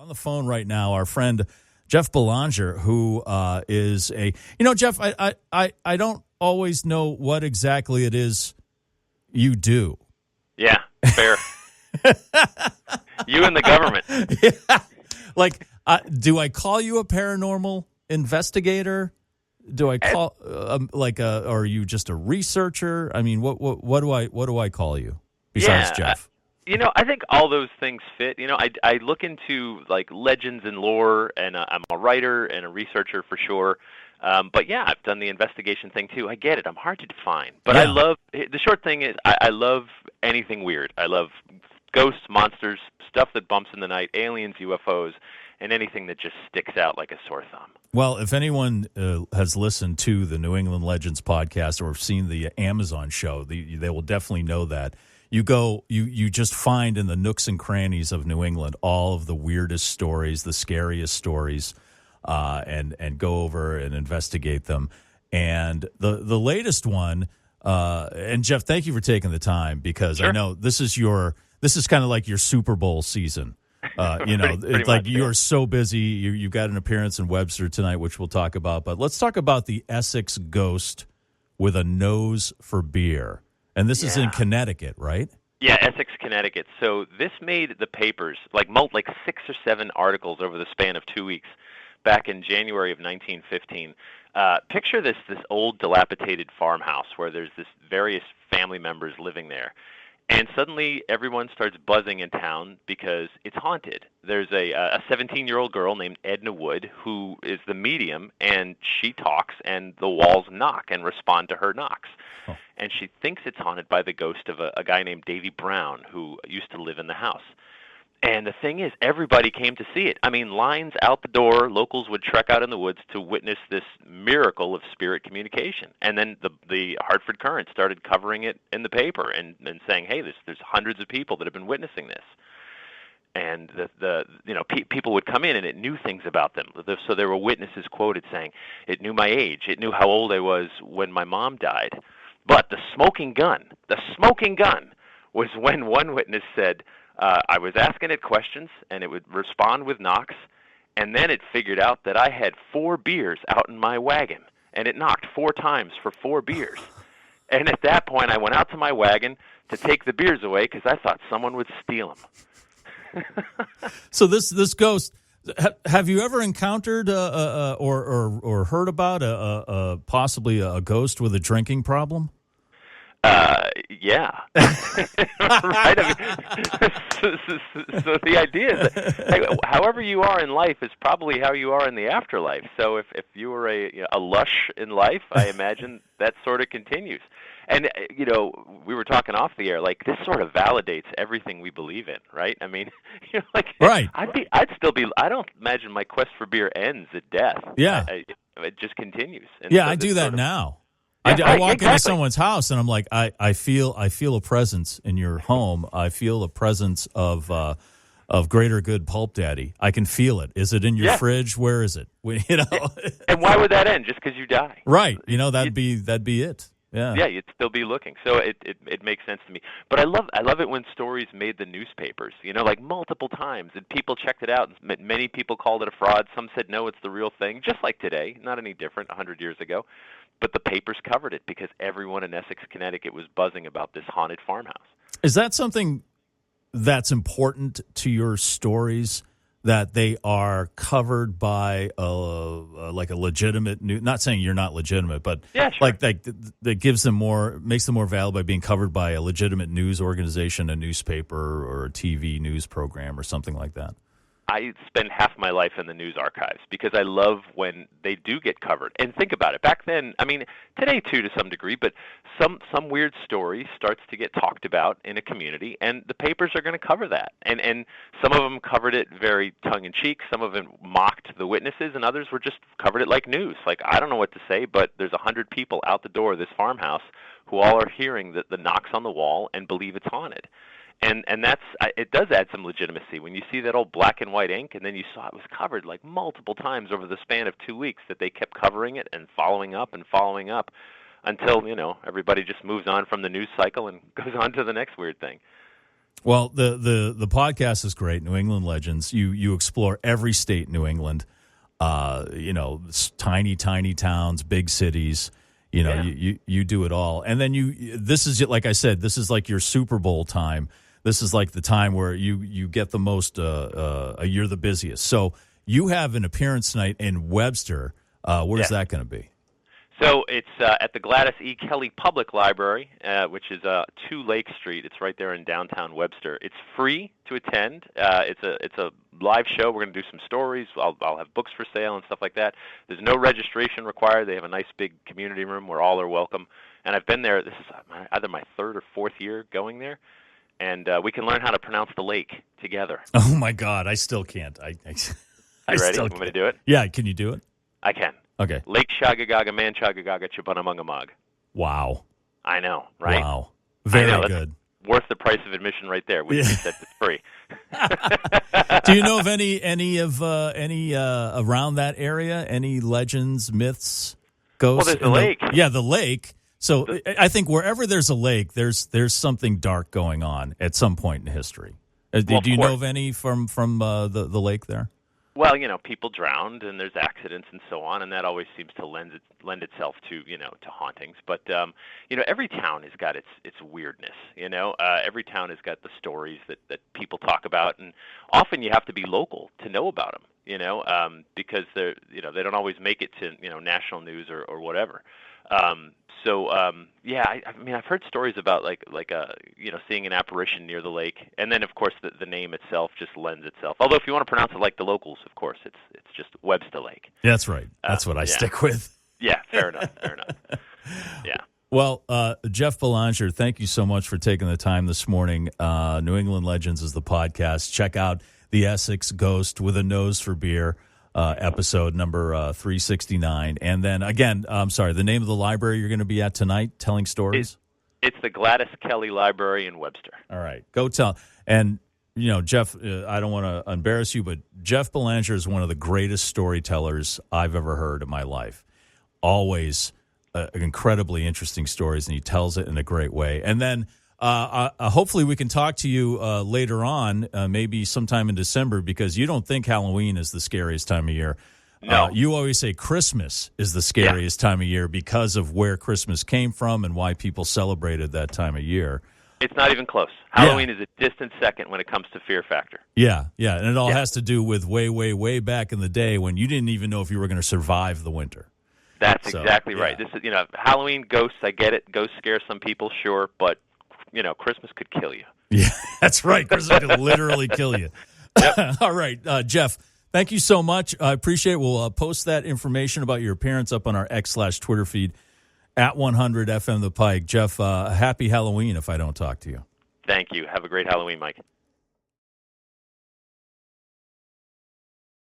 On the phone right now, our friend Jeff Belanger, who is a, Jeff, I don't always know what exactly it is you do. Yeah, fair. You and the government. Yeah. Like, do I call you a paranormal investigator? Do I call or are you just a researcher? I mean, what do I call you besides Jeff? I think all those things fit. I look into like legends and lore, and I'm a writer and a researcher for sure. But yeah, I've done the investigation thing too. I get it. I'm hard to define, but I love the short thing is I love anything weird. I love ghosts, monsters, stuff that bumps in the night, aliens, UFOs, and anything that just sticks out like a sore thumb. Well, if anyone has listened to the New England Legends podcast or seen the Amazon show, they will definitely know that. You just find in the nooks and crannies of New England all of the weirdest stories, the scariest stories, and go over and investigate them. And the latest one, and Jeff, thank you for taking the time, because I know this is kind of like your Super Bowl season. Pretty it's like you're so busy. You've got an appearance in Webster tonight, which we'll talk about. But let's talk about the Essex ghost with a nose for beer. And this is in Connecticut, right? Yeah, Essex, Connecticut. So this made the papers, like 6 or 7 articles over the span of 2 weeks back in January of 1915. Picture this old dilapidated farmhouse where there's this various family members living there. And suddenly everyone starts buzzing in town because it's haunted. There's a 17-year-old girl named Edna Wood who is the medium, and she talks, and the walls knock and respond to her knocks. Oh. And she thinks it's haunted by the ghost of a guy named Davy Brown who used to live in the house. And the thing is, everybody came to see it. I mean, lines out the door, locals would trek out in the woods to witness this miracle of spirit communication. And then the Hartford Courant started covering it in the paper and saying, hey, there's hundreds of people that have been witnessing this. And people would come in, and it knew things about them. So there were witnesses quoted saying, it knew my age, it knew how old I was when my mom died. But the smoking gun was when one witness said, I was asking it questions, and it would respond with knocks, and then it figured out that I had 4 beers out in my wagon, and it knocked 4 times for 4 beers. And at that point, I went out to my wagon to take the beers away because I thought someone would steal them. So this ghost, have you ever encountered or heard about possibly a ghost with a drinking problem? Yeah. Right. So the idea is that however you are in life is probably how you are in the afterlife. So if you were a lush in life, I imagine that sort of continues. And we were talking off the air, like this sort of validates everything we believe in, right? I mean, right. I'd still be. I don't imagine my quest for beer ends at death. Yeah, it just continues. And yeah, so I do that now. I walk into someone's house and I'm like, I feel a presence in your home. I feel a presence of Greater Good Pulp Daddy. I can feel it. Is it in your fridge? Where is it? And why would that end? Just because you die? Right. That'd be it. Yeah. Yeah, you'd still be looking. So it makes sense to me. But I love it when stories made the newspapers. Like multiple times, and people checked it out. Many people called it a fraud. Some said no, it's the real thing. Just like today, not any different. 100 years ago. But the papers covered it because everyone in Essex, Connecticut was buzzing about this haunted farmhouse. Is that something that's important to your stories, that they are covered by a legitimate news? Not saying you're not legitimate, but like that gives them makes them more valuable by being covered by a legitimate news organization, a newspaper or a TV news program or something like that? I spend half my life in the news archives because I love when they do get covered. And think about it. Back then, I mean, today too to some degree, but some weird story starts to get talked about in a community, and the papers are going to cover that. And some of them covered it very tongue-in-cheek. Some of them mocked the witnesses, and others were just covered it like news. Like, I don't know what to say, but there's 100 people out the door of this farmhouse who all are hearing the knocks on the wall and believe it's haunted. And that's it does add some legitimacy when you see that old black and white ink, and then you saw it was covered like multiple times over the span of 2 weeks, that they kept covering it and following up until everybody just moves on from the news cycle and goes on to the next weird thing. Well, the podcast is great. New England Legends. You explore every state in New England. Tiny towns, big cities. You do it all. And then this is, like I said, this is like your Super Bowl time. This is like the time where you get the most, you're the busiest. So you have an appearance tonight in Webster. Where's that going to be? So it's at the Gladys E. Kelly Public Library, which is 2 Lake Street. It's right there in downtown Webster. It's free to attend. It's a live show. We're going to do some stories. I'll have books for sale and stuff like that. There's no registration required. They have a nice big community room where all are welcome. And I've been there. This is either my 3rd or 4th year going there. And we can learn how to pronounce the lake together. Oh, my God. I still can't. You ready? Want me to do it? Yeah. Can you do it? I can. Okay. Lake Shagagaga, Man Chagagaga, Chubunamungamug. Wow. I know, right? Wow. Very good. Worth the price of admission right there, which means that it's free. Do you know of any around that area? Any legends, myths, ghosts? Well, there's the lake. Yeah, the lake. So I think wherever there's a lake, there's something dark going on at some point in history. Do you know of any from the lake there? Well, people drowned and there's accidents and so on, and that always seems to lend itself to, to hauntings. But, every town has got its weirdness, Every town has got the stories that people talk about, and often you have to be local to know about them, because they don't always make it to, national news or whatever. I've heard stories about seeing an apparition near the lake, and then of course the name itself just lends itself. Although if you want to pronounce it like the locals, of course it's just Webster Lake. That's right. That's what I stick with. Yeah, fair enough. Yeah. Well, Jeff Belanger, thank you so much for taking the time this morning. New England Legends is the podcast. Check out the Essex Ghost with a Nose for Beer. Episode number 369. And then, again, I'm sorry, the name of the library you're going to be at tonight, telling stories? It's the Gladys Kelly Library in Webster. All right. Go tell. And, Jeff, I don't want to embarrass you, but Jeff Belanger is one of the greatest storytellers I've ever heard in my life. Always incredibly interesting stories, and he tells it in a great way. And then hopefully we can talk to you later on, maybe sometime in December, because you don't think Halloween is the scariest time of year. No. You always say Christmas is the scariest time of year because of where Christmas came from and why people celebrated that time of year. It's not even close. Halloween is a distant second when it comes to fear factor. Yeah, and it all has to do with way, way, way back in the day when you didn't even know if you were going to survive the winter. That's exactly right. This is, Halloween, ghosts, I get it. Ghosts scare some people, sure, but Christmas could kill you. Yeah, that's right. Christmas could literally kill you. Yep. All right, Jeff, thank you so much. I appreciate it. We'll post that information about your appearance up on our X/Twitter feed at 100 FM The Pike. Jeff, happy Halloween if I don't talk to you. Thank you. Have a great Halloween, Mike.